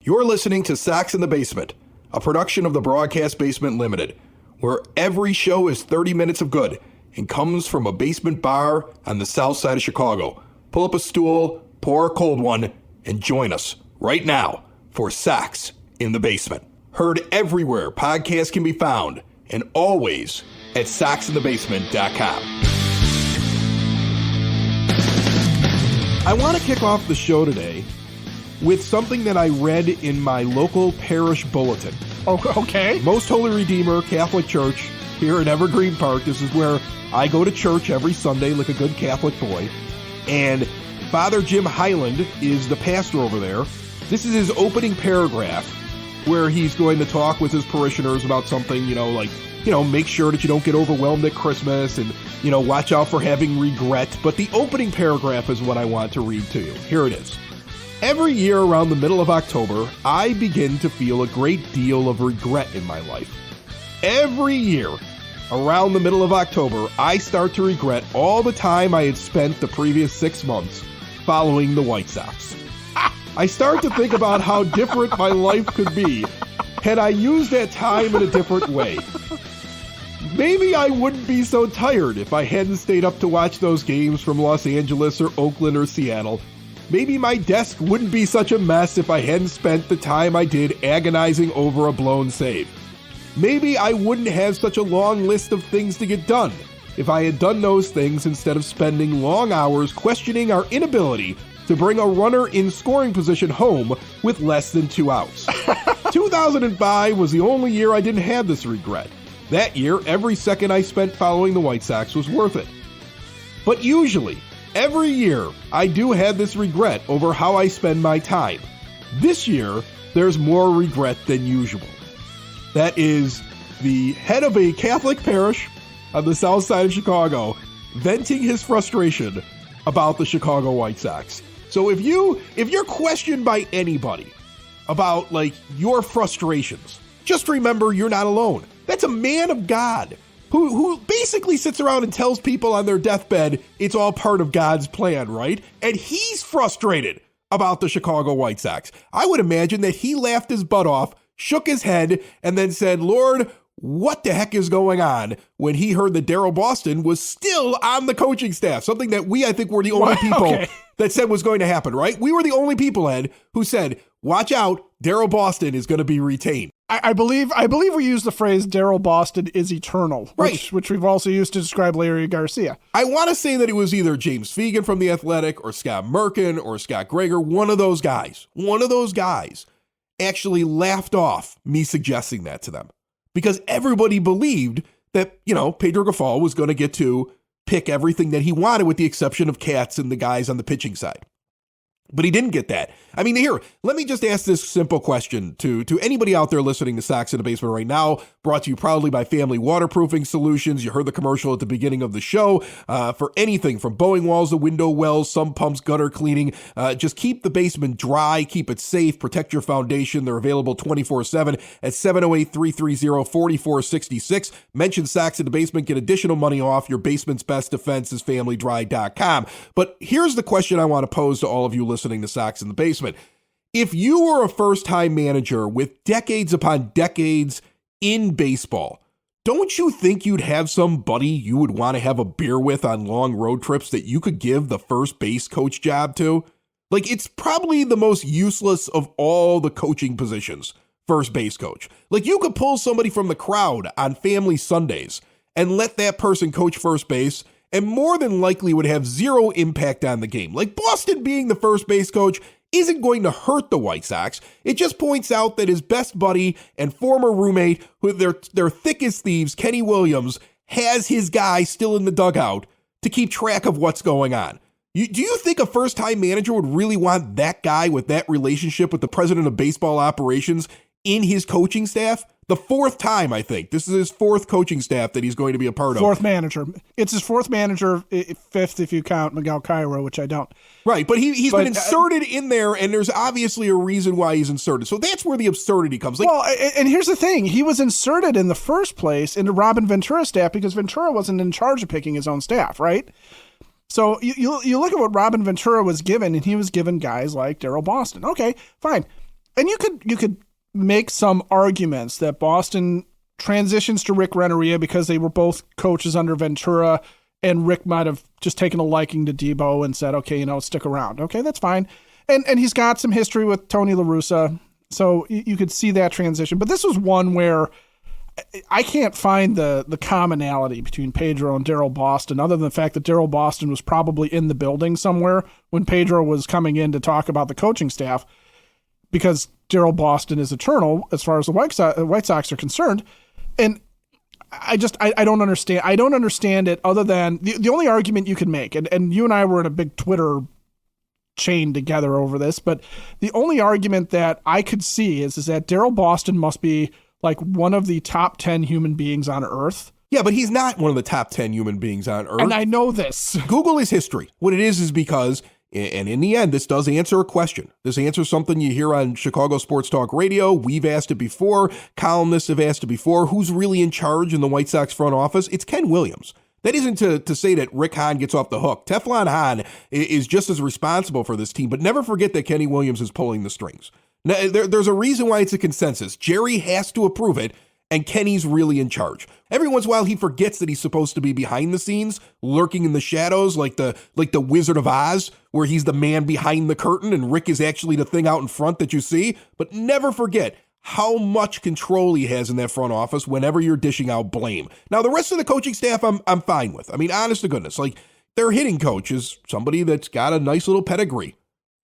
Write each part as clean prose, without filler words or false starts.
You're listening to Sox in the Basement, a production of the Broadcast Basement Limited, where every show is 30 minutes of good and comes from a basement bar on the south side of Chicago. Pull up a stool, pour a cold one, and join us right now for Sox in the Basement. Heard everywhere podcasts can be found, and always at soxinthebasement.com. I want to kick off the show today with something that I read in my local parish bulletin. Okay. Most Holy Redeemer Catholic Church here in Evergreen Park. This is where I go to church every Sunday like a good Catholic boy. And Father Jim Highland is the pastor over there. This is his opening paragraph where he's going to talk with his parishioners about something, make sure that you don't get overwhelmed at Christmas and, watch out for having regret. But the opening paragraph is what I want to read to you. Here it is. Every year around the middle of October, I begin to feel a great deal of regret in my life. Every year around the middle of October, I start to regret all the time I had spent the previous 6 months following the White Sox. I start to think about how different my life could be had I used that time in a different way. Maybe I wouldn't be so tired if I hadn't stayed up to watch those games from Los Angeles or Oakland or Seattle. Maybe my desk wouldn't be such a mess if I hadn't spent the time I did agonizing over a blown save. Maybe I wouldn't have such a long list of things to get done if I had done those things instead of spending long hours questioning our inability to bring a runner in scoring position home with less than 2 outs. 2005 was the only year I didn't have this regret. That year, every second I spent following the White Sox was worth it. But usually, every year, I do have this regret over how I spend my time. This year, there's more regret than usual. That is the head of a Catholic parish on the south side of Chicago venting his frustration about the Chicago White Sox. So if you're questioned by anybody about your frustrations, just remember you're not alone. That's a man of God who basically sits around and tells people on their deathbed it's all part of God's plan, right? And he's frustrated about the Chicago White Sox. I would imagine that he laughed his butt off, shook his head, and then said, Lord, what the heck is going on, when he heard that Daryl Boston was still on the coaching staff, something that I think were the only people that said was going to happen, right? We were the only people, Ed, who said, watch out, Daryl Boston is going to be retained. I believe we use the phrase Daryl Boston is eternal, which we've also used to describe Larry Garcia. I want to say that it was either James Fegan from The Athletic or Scott Merkin or Scott Greger. One of those guys actually laughed off me suggesting that to them because everybody believed that, Pedro Grifol was going to get to pick everything that he wanted with the exception of Katz and the guys on the pitching side. But he didn't get that. I mean, here, let me just ask this simple question to anybody out there listening to Sox in the Basement right now, brought to you proudly by Family Waterproofing Solutions. You heard the commercial at the beginning of the show. For anything from bowing walls to window wells, sump pumps, gutter cleaning, just keep the basement dry, keep it safe, protect your foundation. They're available 24/7 at 708-330-4466. Mention Sox in the Basement, get additional money off. Your basement's best defense is familydry.com. But here's the question I want to pose to all of you listening to Sox in the Basement. If you were a first-time manager with decades upon decades in baseball, don't you think you'd have somebody you would want to have a beer with on long road trips that you could give the first base coach job to? It's probably the most useless of all the coaching positions, first base coach. You could pull somebody from the crowd on family Sundays and let that person coach first base, and more than likely would have zero impact on the game. Boston being the first base coach isn't going to hurt the White Sox. It just points out that his best buddy and former roommate, who they're thick as thieves, Kenny Williams, has his guy still in the dugout to keep track of what's going on. Do you think a first-time manager would really want that guy with that relationship with the president of baseball operations in his coaching staff? The fourth time, I think. This is his fourth coaching staff that he's going to be a part of. Fourth manager. It's his fourth manager, fifth if you count Miguel Cairo, which I don't. Right, but he's been inserted in there, and there's obviously a reason why he's inserted. So that's where the absurdity comes. And here's the thing. He was inserted in the first place into Robin Ventura's staff because Ventura wasn't in charge of picking his own staff, right? So you look at what Robin Ventura was given, and he was given guys like Daryl Boston. Okay, fine. And you could make some arguments that Boston transitions to Rick Renneria because they were both coaches under Ventura, and Rick might have just taken a liking to Debo and said, okay, stick around. Okay, that's fine. And he's got some history with Tony La Russa, so you could see that transition. But this was one where I can't find the commonality between Pedro and Daryl Boston, other than the fact that Daryl Boston was probably in the building somewhere when Pedro was coming in to talk about the coaching staff, because Daryl Boston is eternal as far as the White Sox are concerned. And I don't understand. I don't understand it, other than the only argument you can make, and you and I were in a big Twitter chain together over this, but the only argument that I could see is that Daryl Boston must be like one of the top 10 human beings on Earth. Yeah, but he's not one of the top 10 human beings on Earth. And I know this. Google his history. What it is because, and in the end, this does answer a question. This answers something you hear on Chicago Sports Talk Radio. We've asked it before. Columnists have asked it before. Who's really in charge in the White Sox front office? It's Ken Williams. That isn't to say that Rick Hahn gets off the hook. Teflon Hahn is just as responsible for this team, but never forget that Kenny Williams is pulling the strings. Now, there's a reason why it's a consensus. Jerry has to approve it, and Kenny's really in charge. Every once in a while, he forgets that he's supposed to be behind the scenes, lurking in the shadows, like the Wizard of Oz, where he's the man behind the curtain, and Rick is actually the thing out in front that you see. But never forget how much control he has in that front office whenever you're dishing out blame. Now, the rest of the coaching staff, I'm fine with. I mean, honest to goodness, like their hitting coach is somebody that's got a nice little pedigree.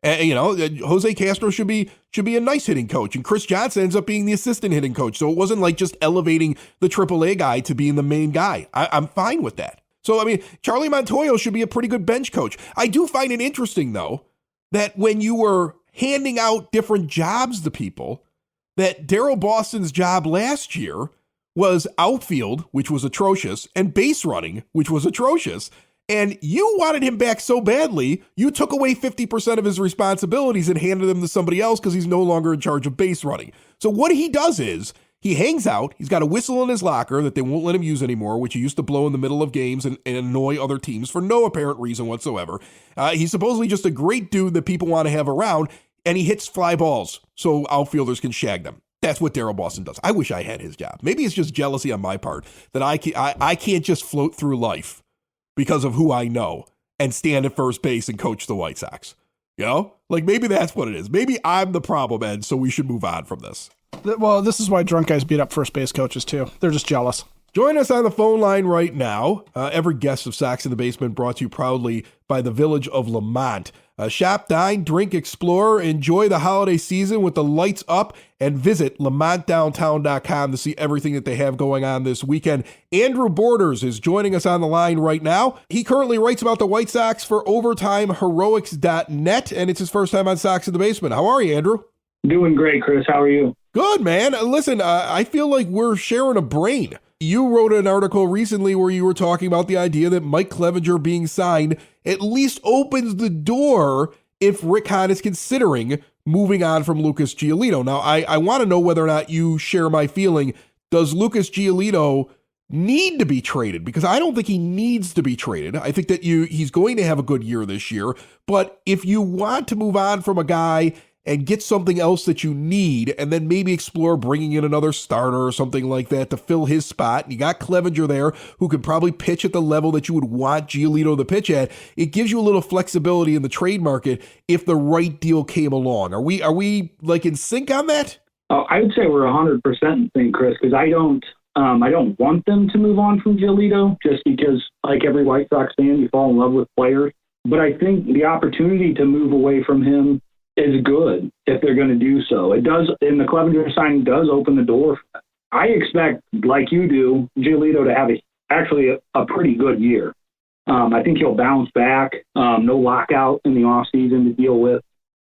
Jose Castro should be a nice hitting coach, and Chris Johnson ends up being the assistant hitting coach. So it wasn't like just elevating the AAA guy to being the main guy. I'm fine with that. So, I mean, Charlie Montoyo should be a pretty good bench coach. I do find it interesting, though, that when you were handing out different jobs to people, that Daryl Boston's job last year was outfield, which was atrocious, and base running, which was atrocious. And you wanted him back so badly, you took away 50% of his responsibilities and handed them to somebody else because he's no longer in charge of base running. So what he does is he hangs out. He's got a whistle in his locker that they won't let him use anymore, which he used to blow in the middle of games and annoy other teams for no apparent reason whatsoever. He's supposedly just a great dude that people want to have around, and he hits fly balls so outfielders can shag them. That's what Daryl Boston does. I wish I had his job. Maybe it's just jealousy on my part that I can't just float through life because of who I know and stand at first base and coach the White Sox. Like maybe that's what it is. Maybe I'm the problem, Ed, so we should move on from this. Well, this is why drunk guys beat up first base coaches too. They're just jealous. Join us on the phone line right now. Every guest of Sox in the Basement brought to you proudly by the Village of Lamont. Shop, dine, drink, explore, enjoy the holiday season with the lights up, and visit lamontdowntown.com to see everything that they have going on this weekend. Andrew Borders is joining us on the line right now. He currently writes about the White Sox for OvertimeHeroics.net, and it's his first time on Sox in the Basement. How are you, Andrew? Doing great, Chris. How are you? Good, man. Listen, I feel like we're sharing a brain. You wrote an article recently where you were talking about the idea that Mike Clevenger being signed at least opens the door if Rick Hahn is considering moving on from Lucas Giolito. Now, I want to know whether or not you share my feeling. Does Lucas Giolito need to be traded? Because I don't think he needs to be traded. I think that he's going to have a good year this year. But if you want to move on from a guy and get something else that you need, and then maybe explore bringing in another starter or something like that to fill his spot. And you got Clevenger there who could probably pitch at the level that you would want Giolito to pitch at. It gives you a little flexibility in the trade market if the right deal came along. Are we like in sync on that? I would say we're 100% in sync, Chris, because I don't want them to move on from Giolito just because, like every White Sox fan, you fall in love with players. But I think the opportunity to move away from him is good if they're going to do so. It does, and the Clevenger signing does open the door. I expect, like you do, Giolito to have a pretty good year. I think he'll bounce back. No lockout in the offseason to deal with.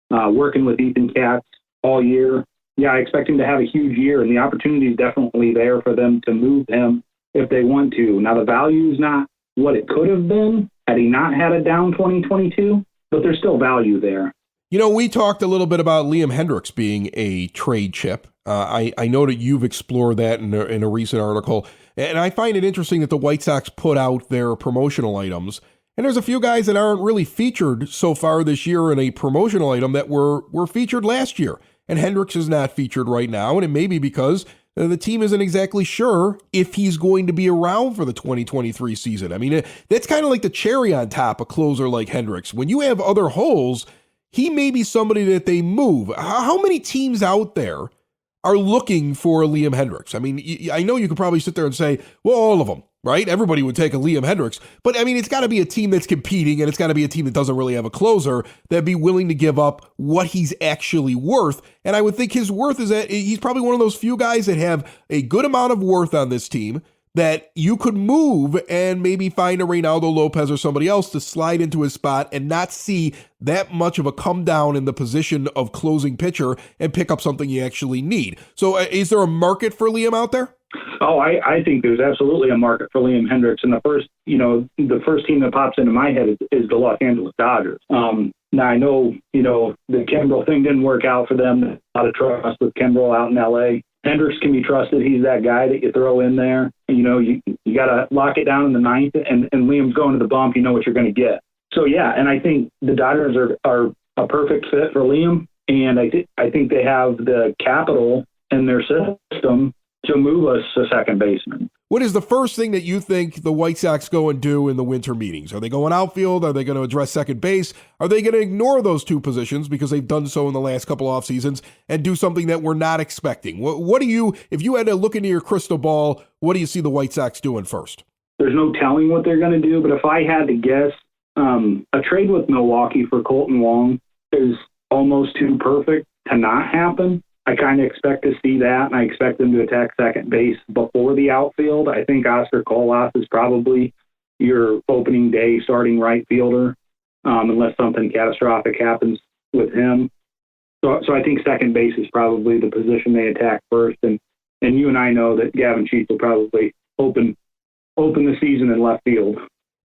Working with Ethan Katz all year. Yeah, I expect him to have a huge year, and the opportunity is definitely there for them to move him if they want to. Now, the value is not what it could have been had he not had a down 2022, but there's still value there. We talked a little bit about Liam Hendricks being a trade chip. I know that you've explored that in a recent article, and I find it interesting that the White Sox put out their promotional items, and there's a few guys that aren't really featured so far this year in a promotional item that were featured last year. and Hendricks is not featured right now, and it may be because the team isn't exactly sure if he's going to be around for the 2023 season. I mean, that's kind of like the cherry on top, a closer like Hendricks. When you have other holes, he may be somebody that they move. How many teams out there are looking for Liam Hendricks? I mean, I know you could probably sit there and say, well, all of them, right? Everybody would take a Liam Hendricks. But, I mean, it's got to be a team that's competing, and it's got to be a team that doesn't really have a closer that'd be willing to give up what he's actually worth. And I would think his worth is that he's probably one of those few guys that have a good amount of worth on this team that you could move and maybe find a Reynaldo Lopez or somebody else to slide into his spot and not see that much of a come down in the position of closing pitcher and pick up something you actually need. So is there a market for Liam out there? Oh, I think there's absolutely a market for Liam Hendricks. And the first team that pops into my head is the Los Angeles Dodgers. Now, I know, the Kimbrel thing didn't work out for them. A lot of trust with Kimbrel out in L.A. Hendricks can be trusted. He's that guy that you throw in there. You got to lock it down in the ninth, and Liam's going to the bump. You know what you're going to get. So, yeah, and I think the Dodgers are a perfect fit for Liam, and I think they have the capital in their system to move us a second baseman. What is the first thing that you think the White Sox go and do in the winter meetings? Are they going outfield? Are they going to address second base? Are they going to ignore those two positions because they've done so in the last couple off seasons and do something that we're not expecting? What do you, if you had to look into your crystal ball, what do you see the White Sox doing first? There's no telling what they're going to do, but if I had to guess, a trade with Milwaukee for Colton Wong is almost too perfect to not happen. I kind of expect to see that, and I expect them to attack second base before the outfield. I think Oscar Colas is probably your opening day starting right fielder, unless something catastrophic happens with him. So I think second base is probably the position they attack first, and you and I know that Gavin Sheets will probably open the season in left field.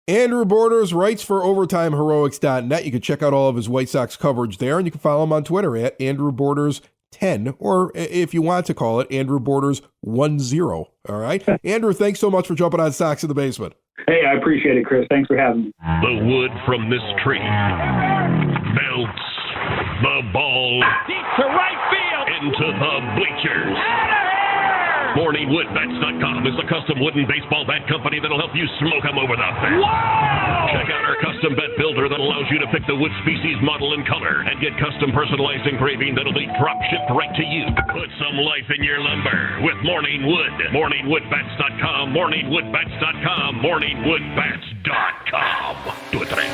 Andrew Borders writes for OvertimeHeroics.net. You can check out all of his White Sox coverage there, and you can follow him on Twitter at Andrew Borders 10, or if you want to call it, Andrew Borders 10. All right. Andrew, thanks so much for jumping on Sox in the Basement. Hey, I appreciate it, Chris. Thanks for having me. The wood from this tree melts the ball deep to right field into the bleachers. MorningWoodBats.com is the custom wooden baseball bat company that'll help you smoke them over the fence. Wow! Check out our custom bat builder that allows you to pick the wood species, model, and color, and get custom personalized engraving that'll be drop shipped right to you. Put some life in your lumber with Morning Wood. MorningWoodBats.com, MorningWoodBats.com, MorningWoodBats.com. Do it today.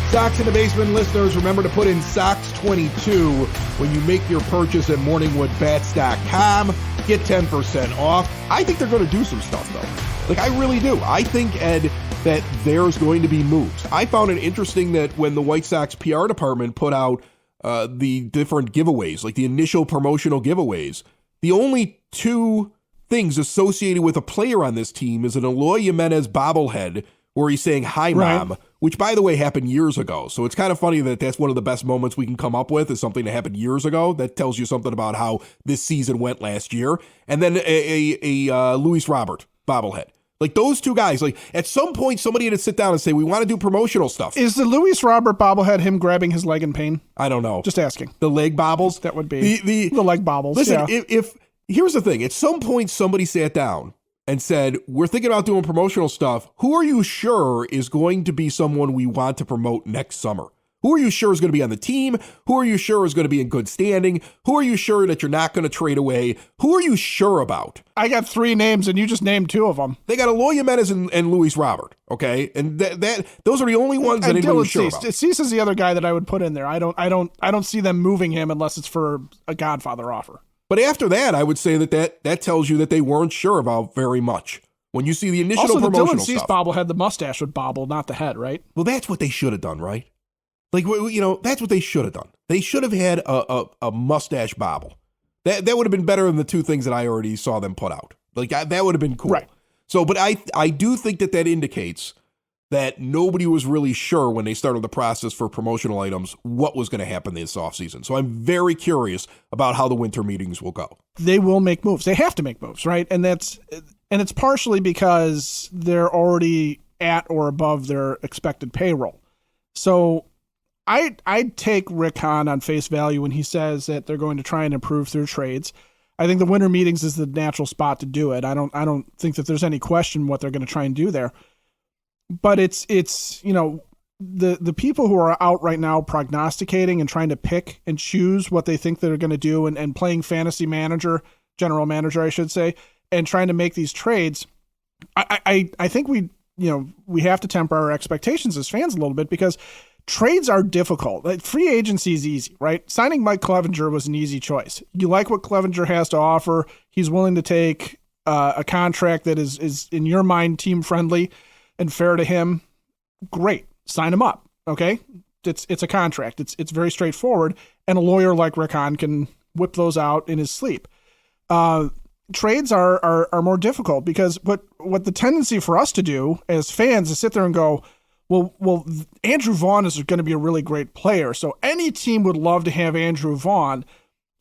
Sox in the Basement listeners, remember to put in Sox22 when you make your purchase at morningwoodbats.com. Get 10% off. I think they're going to do some stuff, though. Like, I really do. I think, Ed, that there's going to be moves. I found it interesting that when the White Sox PR department put out the different giveaways, like the initial promotional giveaways, the only two things associated with a player on this team is an Eloy Jimenez bobblehead where he's saying, "Hi, Mom," right, which, by the way, happened years ago. So it's kind of funny that that's one of the best moments we can come up with is something that happened years ago. That tells you something about how this season went last year. And then a Luis Robert bobblehead. Like, those two guys, like, at some point, somebody had to sit down and say, we want to do promotional stuff. Is the Luis Robert bobblehead him grabbing his leg in pain? I don't know. Just asking. The leg bobbles? That would be the leg bobbles. Listen, yeah. if here's the thing. At some point, somebody sat down and said, we're thinking about doing promotional stuff. Who are you sure is going to be someone we want to promote next summer? Who are you sure is going to be on the team? Who are you sure is going to be in good standing? Who are you sure that you're not going to trade away? Who are you sure about? I got three names, and you just named two of them. They got Eloy Jimenez and Luis Robert, okay? And that those are the only ones that anybody's sure about. Cease is the other guy that I would put in there. I don't see them moving him unless it's for a Godfather offer. But after that, I would say that tells you that they weren't sure about very much. When you see the initial promotional stuff. Also, the Dylan Cease bobblehead, the mustache would bobble, not the head, right? Well, that's what they should have done, right? Like, you know, that's what they should have done. They should have had a mustache bobble. That would have been better than the two things that I already saw them put out. Like, that would have been cool. Right. So, but I do think that indicates that nobody was really sure when they started the process for promotional items what was going to happen this offseason. So I'm very curious about how the winter meetings will go. They will make moves. They have to make moves, right? And it's partially because they're already at or above their expected payroll. So I'd take Rick Hahn on face value when he says that they're going to try and improve through trades. I think the winter meetings is the natural spot to do it. I don't think that there's any question what they're going to try and do there. But it's the people who are out right now prognosticating and trying to pick and choose what they think they're going to do and playing fantasy manager, general manager, I should say, and trying to make these trades. I think we have to temper our expectations as fans a little bit because trades are difficult. Like, free agency is easy, right? Signing Mike Clevenger was an easy choice. You like what Clevenger has to offer. He's willing to take a contract that is in your mind team friendly and fair to him. Great, sign him up. Okay, it's a contract. It's very straightforward, and a lawyer like Rick Hahn can whip those out in his sleep. Trades are more difficult because what the tendency for us to do as fans is sit there and go, well, Andrew Vaughn is going to be a really great player. So any team would love to have Andrew Vaughn.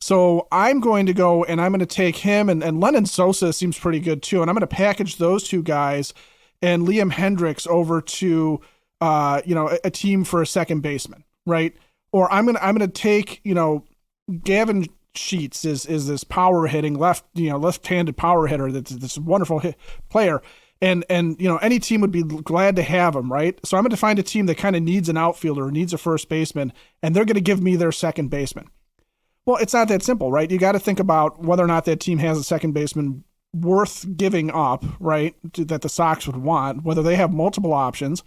So I'm going to go and I'm going to take him and Lennon Sosa seems pretty good too. And I'm going to package those two guys and Liam Hendricks over to, a team for a second baseman, right? Or I'm going to take, Gavin Sheets is this power hitting left-handed power hitter that's this wonderful player. And any team would be glad to have him, right? So I'm going to find a team that kind of needs an outfielder, needs a first baseman, and they're going to give me their second baseman. Well, it's not that simple, right? You got to think about whether or not that team has a second baseman worth giving up, right, that the Sox would want, whether they have multiple options,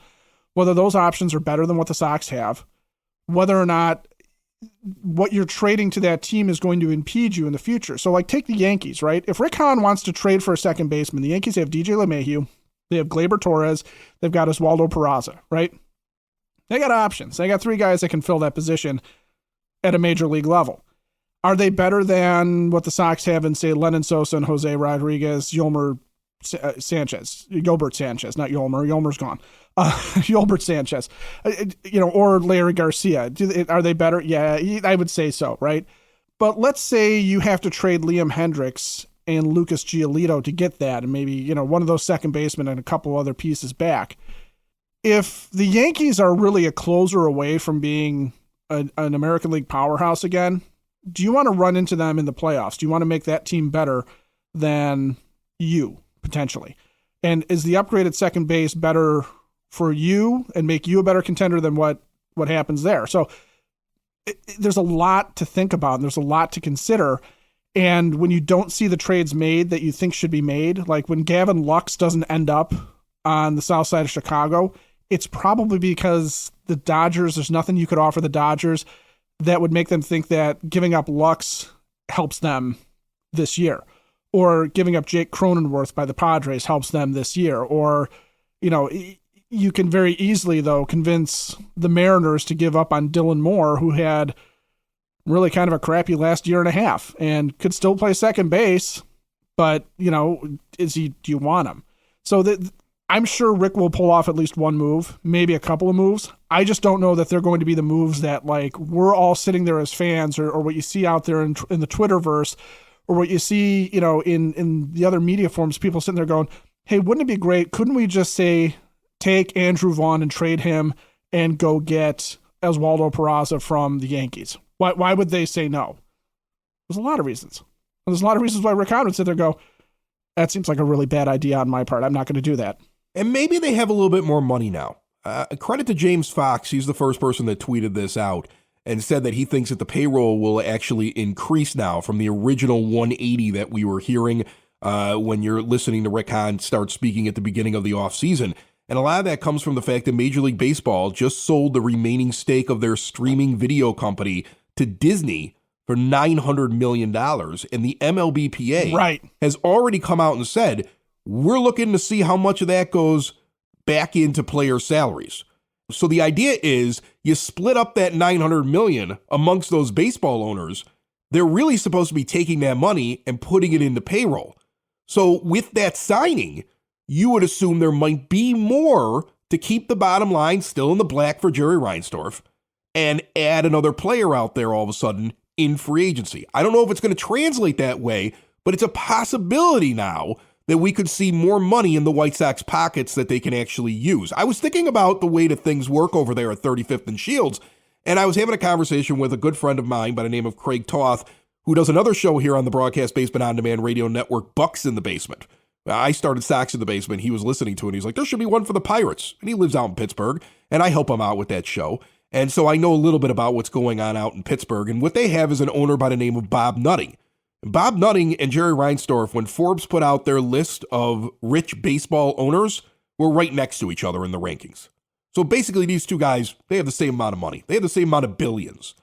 whether those options are better than what the Sox have, whether or not what you're trading to that team is going to impede you in the future. So, like, take the Yankees, right? If Rick Hahn wants to trade for a second baseman, the Yankees have DJ LeMahieu, they have Gleyber Torres, they've got Oswaldo Peraza, right? They got options. They got three guys that can fill that position at a major league level. Are they better than what the Sox have in, say, Lennon Sosa and Jose Rodriguez, Gilbert Sanchez, not Yolmer. Yolmer's gone. Gilbert Sanchez, or Larry Garcia. Are they better? Yeah, I would say so, right? But let's say you have to trade Liam Hendricks and Lucas Giolito to get that, and maybe, one of those second basemen and a couple other pieces back. If the Yankees are really a closer away from being an American League powerhouse again, do you want to run into them in the playoffs? Do you want to make that team better than you, potentially? And is the upgraded second base better for you and make you a better contender than what happens there? So there's a lot to think about, and there's a lot to consider. And when you don't see the trades made that you think should be made, like when Gavin Lux doesn't end up on the south side of Chicago, it's probably because the Dodgers, there's nothing you could offer the Dodgers that would make them think that giving up Lux helps them this year, or giving up Jake Cronenworth by the Padres helps them this year. Or, you can very easily, though, convince the Mariners to give up on Dylan Moore, who had really kind of a crappy last year and a half and could still play second base, but, do you want him? So I'm sure Rick will pull off at least one move, maybe a couple of moves. I just don't know that they're going to be the moves that, like, we're all sitting there as fans, or what you see out there in the Twitterverse, or what you see, in the other media forums, people sitting there going, hey, wouldn't it be great? Couldn't we just say, take Andrew Vaughn and trade him and go get Oswaldo Peraza from the Yankees? Why would they say no? There's a lot of reasons. There's a lot of reasons why Rick Hahn would sit there and go, that seems like a really bad idea on my part. I'm not going to do that. And maybe they have a little bit more money now. Credit to James Fox. He's the first person that tweeted this out and said that he thinks that the payroll will actually increase now from the original 180 that we were hearing when you're listening to Rick Hahn start speaking at the beginning of the offseason. And a lot of that comes from the fact that Major League Baseball just sold the remaining stake of their streaming video company to Disney for $900 million. And the MLBPA has already come out and said, we're looking to see how much of that goes back into player salaries. So the idea is you split up that $900 million amongst those baseball owners. They're really supposed to be taking that money and putting it into payroll. So with that signing, you would assume there might be more to keep the bottom line still in the black for Jerry Reinsdorf and add another player out there all of a sudden in free agency. I don't know if it's going to translate that way, but it's a possibility now that we could see more money in the White Sox pockets that they can actually use. I was thinking about the way that things work over there at 35th and Shields, and I was having a conversation with a good friend of mine by the name of Craig Toth, who does another show here on the Broadcast Basement On Demand Radio Network, Bucks in the Basement. I started Sox in the Basement. He was listening to it. And he's like, there should be one for the Pirates. And he lives out in Pittsburgh, and I help him out with that show. And so I know a little bit about what's going on out in Pittsburgh. And what they have is an owner by the name of Bob Nutting. Bob Nutting and Jerry Reinsdorf, when Forbes put out their list of rich baseball owners, were right next to each other in the rankings. So basically, these two guys, they have the same amount of money. They have the same amount of billions.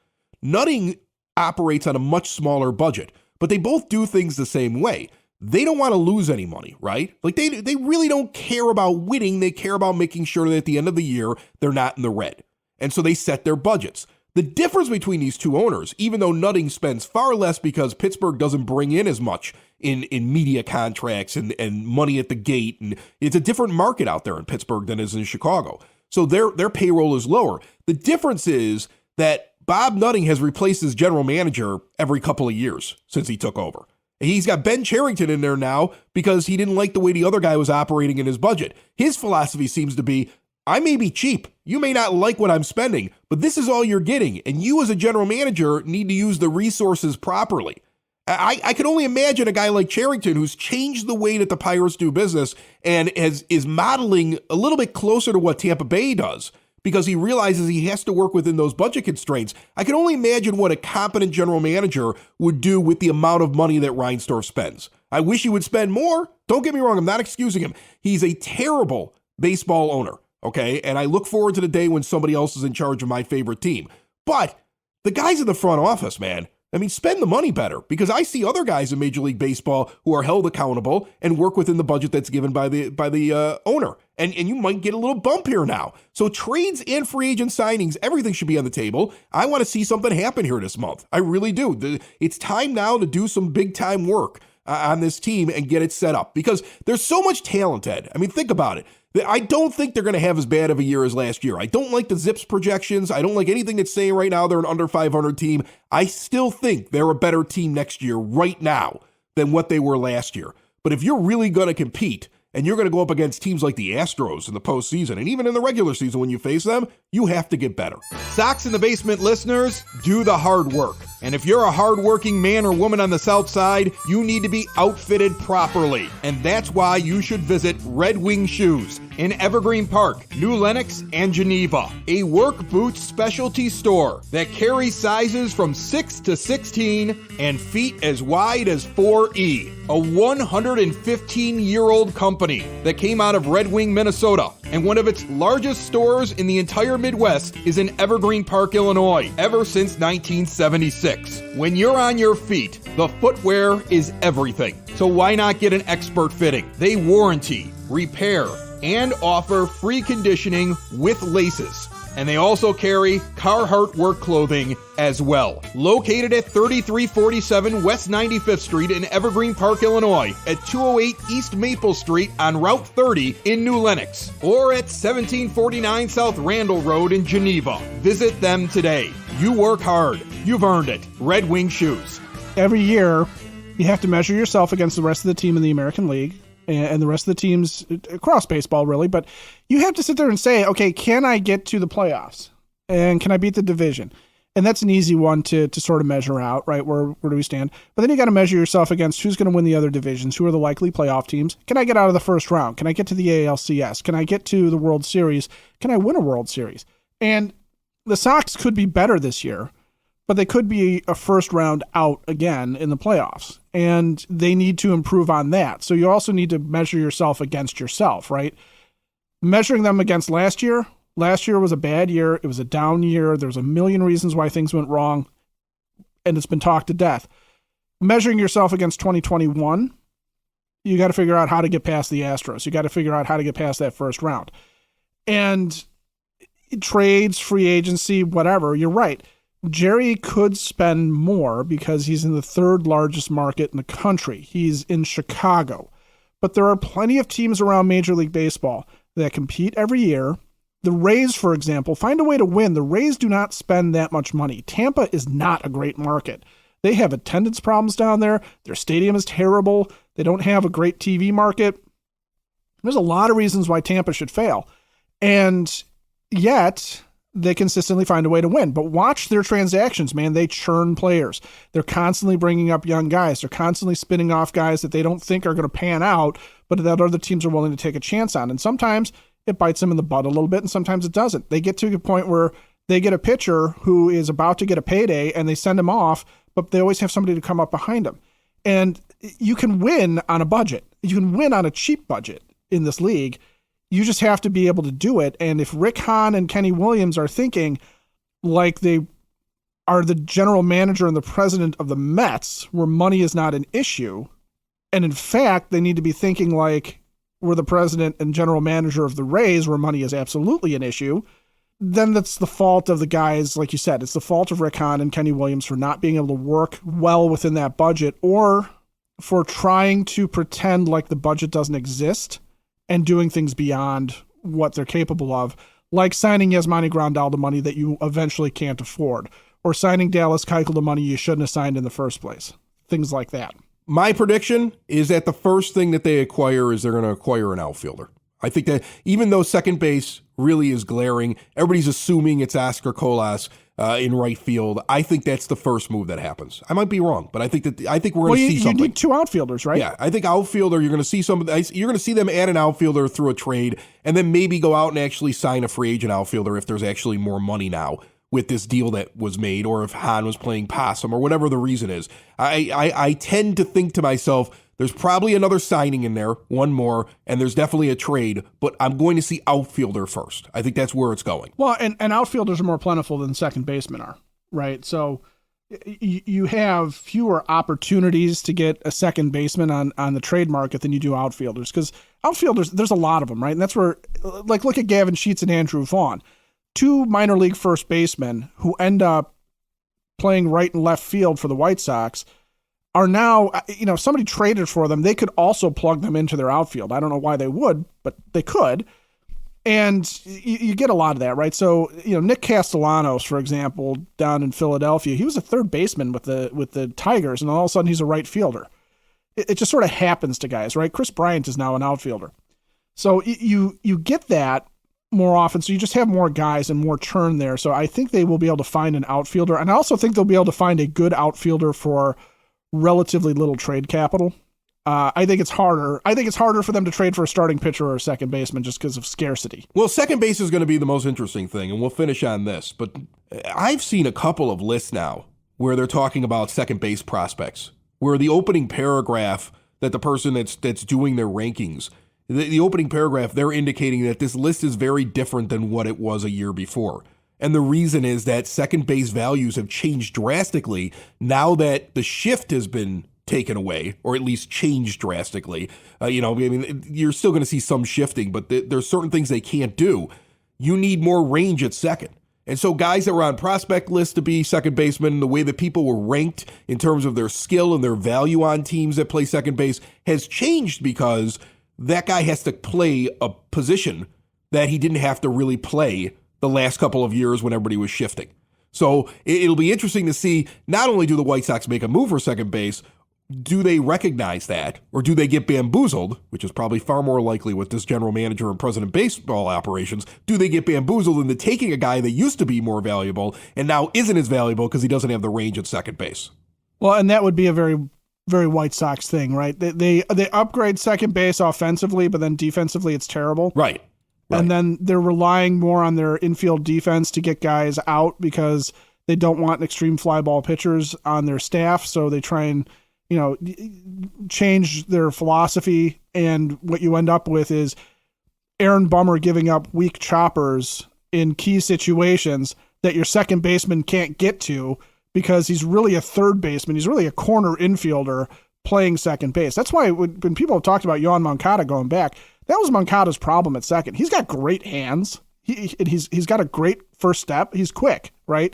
Nutting operates on a much smaller budget, but they both do things the same way. They don't want to lose any money, right? Like they really don't care about winning. They care about making sure that at the end of the year, they're not in the red. And so they set their budgets. The difference between these two owners, even though Nutting spends far less because Pittsburgh doesn't bring in as much in media contracts and money at the gate, and it's a different market out there in Pittsburgh than is in Chicago. So their payroll is lower. The difference is that Bob Nutting has replaced his general manager every couple of years since he took over. He's got Ben Cherington in there now because he didn't like the way the other guy was operating in his budget. His philosophy seems to be, I may be cheap. You may not like what I'm spending, but this is all you're getting. And you as a general manager need to use the resources properly. I can only imagine a guy like Cherington who's changed the way that the Pirates do business and is modeling a little bit closer to what Tampa Bay does because he realizes he has to work within those budget constraints. I can only imagine what a competent general manager would do with the amount of money that Reinsdorf spends. I wish he would spend more. Don't get me wrong. I'm not excusing him. He's a terrible baseball owner. Okay, and I look forward to the day when somebody else is in charge of my favorite team. But the guys in the front office, man, I mean, spend the money better because I see other guys in Major League Baseball who are held accountable and work within the budget that's given by the owner. And you might get a little bump here now. So trades and free agent signings, everything should be on the table. I want to see something happen here this month. I really do. It's time now to do some big time work on this team and get it set up because there's so much talent, Ed. I mean, think about it. I don't think they're going to have as bad of a year as last year. I don't like the Zips projections. I don't like anything that's saying right now they're an under 500 team. I still think they're a better team next year right now than what they were last year. But if you're really going to compete and you're going to go up against teams like the Astros in the postseason and even in the regular season when you face them, you have to get better. Sox in the Basement listeners, do the hard work. And if you're a hardworking man or woman on the South Side, you need to be outfitted properly. And that's why you should visit Red Wing Shoes in Evergreen Park, New Lenox, and Geneva. A work boots specialty store that carries sizes from 6 to 16 and feet as wide as 4E. A 115-year-old company that came out of Red Wing, Minnesota. And one of its largest stores in the entire Midwest is in Evergreen Park, Illinois, ever since 1976. When you're on your feet, the footwear is everything. So why not get an expert fitting? They warranty, repair, and offer free conditioning with laces. And they also carry Carhartt work clothing as well. Located at 3347 West 95th Street in Evergreen Park, Illinois, at 208 East Maple Street on Route 30 in New Lenox, or at 1749 South Randall Road in Geneva. Visit them today. You work hard. You've earned it. Red Wing Shoes. Every year, you have to measure yourself against the rest of the team in the American League and the rest of the teams across baseball, really. But you have to sit there and say, okay, can I get to the playoffs? And can I beat the division? And that's an easy one to sort of measure out, right? Where do we stand? But then you got to measure yourself against who's going to win the other divisions, who are the likely playoff teams. Can I get out of the first round? Can I get to the ALCS? Can I get to the World Series? Can I win a World Series? And the Sox could be better this year, but they could be a first round out again in the playoffs. And they need to improve on that. So you also need to measure yourself against yourself, right? Measuring them against last year was a bad year. It was a down year. There was a million reasons why things went wrong, and it's been talked to death. Measuring yourself against 2021, you got to figure out how to get past the Astros. You got to figure out how to get past that first round. And trades, free agency, whatever, you're right. Jerry could spend more because he's in the third largest market in the country. He's in Chicago. But there are plenty of teams around Major League Baseball that compete every year. The Rays, for example, find a way to win. The Rays do not spend that much money. Tampa is not a great market. They have attendance problems down there. Their stadium is terrible. They don't have a great TV market. There's a lot of reasons why Tampa should fail. And yet they consistently find a way to win. But watch their transactions, man. They churn players. They're constantly bringing up young guys. They're constantly spinning off guys that they don't think are going to pan out, but that other teams are willing to take a chance on. And sometimes it bites them in the butt a little bit, and sometimes it doesn't. They get to a point where they get a pitcher who is about to get a payday, and they send him off, but they always have somebody to come up behind him. And you can win on a budget. You can win on a cheap budget in this league. You just have to be able to do it. And if Rick Hahn and Kenny Williams are thinking like they are the general manager and the president of the Mets, where money is not an issue, and in fact, they need to be thinking like we're the president and general manager of the Rays, where money is absolutely an issue, then that's the fault of the guys, like you said. It's the fault of Rick Hahn and Kenny Williams for not being able to work well within that budget, or for trying to pretend like the budget doesn't exist and doing things beyond what they're capable of, like signing Yasmani Grandal to money that you eventually can't afford, or signing Dallas Keuchel to money you shouldn't have signed in the first place. Things like that. My prediction is that the first thing that they acquire is they're going to acquire an outfielder. I think that even though second base really is glaring, everybody's assuming it's Oscar Colas in right field. I think that's the first move that happens. I might be wrong, but I think we're going to see something. You need two outfielders, right? Yeah, I think outfielder. You're going to see you're going to see them add an outfielder through a trade, and then maybe go out and actually sign a free agent outfielder if there's actually more money now with this deal that was made, or if Hahn was playing possum, or whatever the reason is. I tend to think to myself, there's probably another signing in there, one more, and there's definitely a trade, but I'm going to see outfielder first. I think that's where it's going. Well, and outfielders are more plentiful than second basemen are, right? So you have fewer opportunities to get a second baseman on the trade market than you do outfielders, because outfielders, there's a lot of them, right? And that's where, like, look at Gavin Sheets and Andrew Vaughn, two minor league first basemen who end up playing right and left field for the White Sox are now, if somebody traded for them, they could also plug them into their outfield. I don't know why they would, but they could. And you get a lot of that, right? So, Nick Castellanos, for example, down in Philadelphia, he was a third baseman with the Tigers, and all of a sudden he's a right fielder. It just sort of happens to guys, right? Chris Bryant is now an outfielder. So you get that more often, so you just have more guys and more churn there. So I think they will be able to find an outfielder, and I also think they'll be able to find a good outfielder for relatively little trade capital. I think it's harder. I think it's harder for them to trade for a starting pitcher or a second baseman just because of scarcity. Well, second base is going to be the most interesting thing, and we'll finish on this. But I've seen a couple of lists now where they're talking about second base prospects, where the opening paragraph that the person that's doing their rankings, the opening paragraph, they're indicating that this list is very different than what it was a year before. And the reason is that second base values have changed drastically now that the shift has been taken away, or at least changed drastically. You're still going to see some shifting, but there's certain things they can't do. You need more range at second. And so guys that were on prospect lists to be second baseman, the way that people were ranked in terms of their skill and their value on teams that play second base has changed, because that guy has to play a position that he didn't have to really play the last couple of years when everybody was shifting. So it'll be interesting to see, not only do the White Sox make a move for second base, do they recognize that, or do they get bamboozled, which is probably far more likely with this general manager and president of baseball operations? Do they get bamboozled into taking a guy that used to be more valuable and now isn't as valuable because he doesn't have the range at second base? Well, and that would be a very, very White Sox thing, right? They upgrade second base offensively, but then defensively it's terrible. Right. And then they're relying more on their infield defense to get guys out because they don't want extreme fly ball pitchers on their staff. So they try and, change their philosophy. And what you end up with is Aaron Bummer giving up weak choppers in key situations that your second baseman can't get to because he's really a third baseman. He's really a corner infielder playing second base. That's why when people have talked about Yohan Moncada going back, that was Moncada's problem at second. He's got great hands. He's got a great first step. He's quick, right?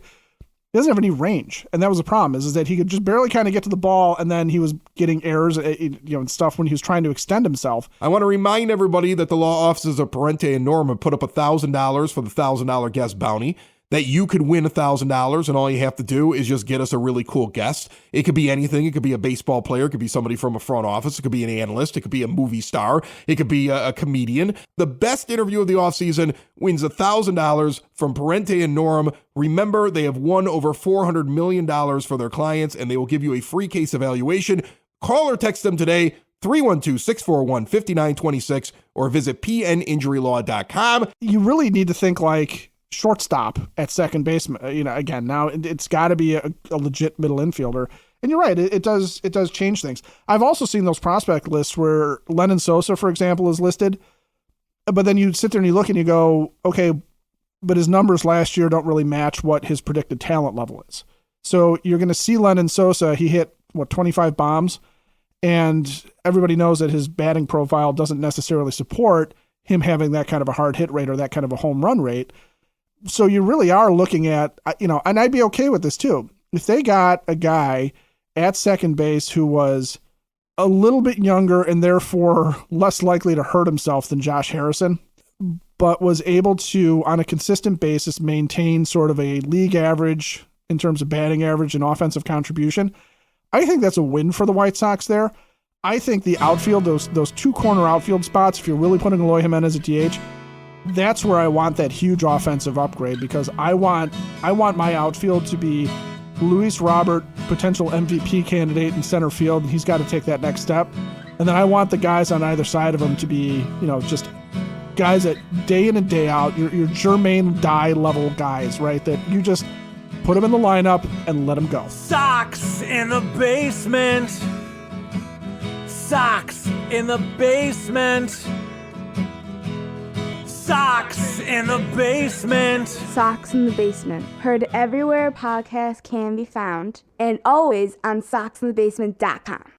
He doesn't have any range, and that was the problem. Is that he could just barely kind of get to the ball, and then he was getting errors, and stuff when he was trying to extend himself. I want to remind everybody that the law offices of Parente and Norm have put up $1,000 for the $1,000 guest bounty. that you could win $1,000 and all you have to do is just get us a really cool guest. It could be anything. It could be a baseball player. It could be somebody from a front office. It could be an analyst. It could be a movie star. It could be a comedian. The best interview of the offseason wins $1,000 from Parente and Norm. Remember, they have won over $400 million for their clients, and they will give you a free case evaluation. Call or text them today, 312-641-5926, or visit pninjurylaw.com. You really need to think like shortstop at second baseman. Again, now it's got to be a legit middle infielder. And you're right, it does change things. I've also seen those prospect lists where Lennon Sosa, for example, is listed, but then you sit there and you look and you go, okay, but his numbers last year don't really match what his predicted talent level is. So you're going to see Lennon Sosa, he hit, 25 bombs? And everybody knows that his batting profile doesn't necessarily support him having that kind of a hard hit rate or that kind of a home run rate. So you really are looking at, and I'd be okay with this too. If they got a guy at second base who was a little bit younger and therefore less likely to hurt himself than Josh Harrison, but was able to, on a consistent basis, maintain sort of a league average in terms of batting average and offensive contribution, I think that's a win for the White Sox there. I think the outfield, those two corner outfield spots, if you're really putting Eloy Jimenez at DH, that's where I want that huge offensive upgrade, because I want my outfield to be Luis Robert, potential MVP candidate in center field, and he's got to take that next step. And then I want the guys on either side of him to be, just guys that day in and day out, your Jermaine Dye level guys, right? That you just put them in the lineup and let them go. Sox in the basement. Sox in the basement. Sox in the basement. Sox in the Basement. Heard everywhere podcasts can be found, and always on soxinthebasement.com.